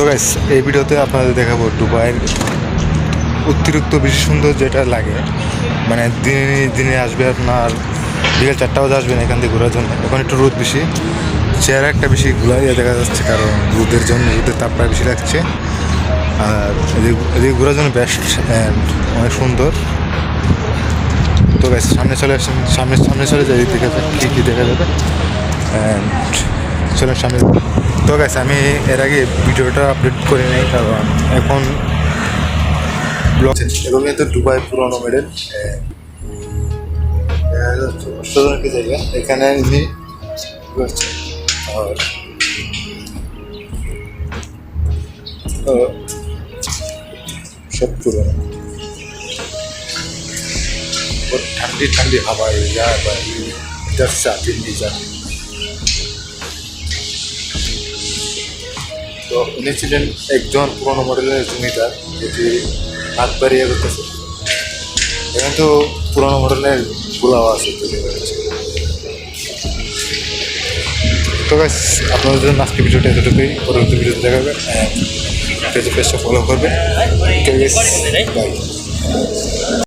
Guys এই ভিডিওতে আপনাদের দেখাবো দুবাইয়ের অতিরিক্ত বেশি সুন্দর যেটা লাগে, মানে দিনে দিনে আসবে আপনার বিকেল 4টা বাজে আসবেন এখান থেকে ঘোরার জন্য। এখন একটু রোদ বেশি, চেহারা একটা বেশি ঘোরাইয়া দেখা যাচ্ছে, কারণ রোদের জন্য রোদের তাপটা বেশি লাগছে। আর এদিকে ঘোরার জন্য বেস্ট অনেক সুন্দর। তো গাইস সামনে চলে আসেন, সামনে চলে যাই, দেখা যাক কী কী দেখা যাবে। চলেন সামনে। তো গাইস আমি এর আগে ভিডিওটা আপলোড করে নিই, কারণ এখন ব্লগ এবং তো দুবাই পুরোনো মডেল অসাধারণ একটি জায়গা। এখানে আমি আর সব পুরোনো ঠান্ডি ঠান্ডি হাওয়া এরিয়া বা इधर से आती नहीं जाती। তো উনি ছিলেন একজন পুরোনো মডেলের জমিদার, যেটি হাত বাড়িয়ে করতেছে। এখানে তো পুরোনো মডেলের গোলাও আছে। তো গাইস আপনাদের জন্য আজকে ভিডিওটা এতটুকুই, পরবর্তী ভিডিওতে দেখাবে। পেজে ফলো করবে। বাই।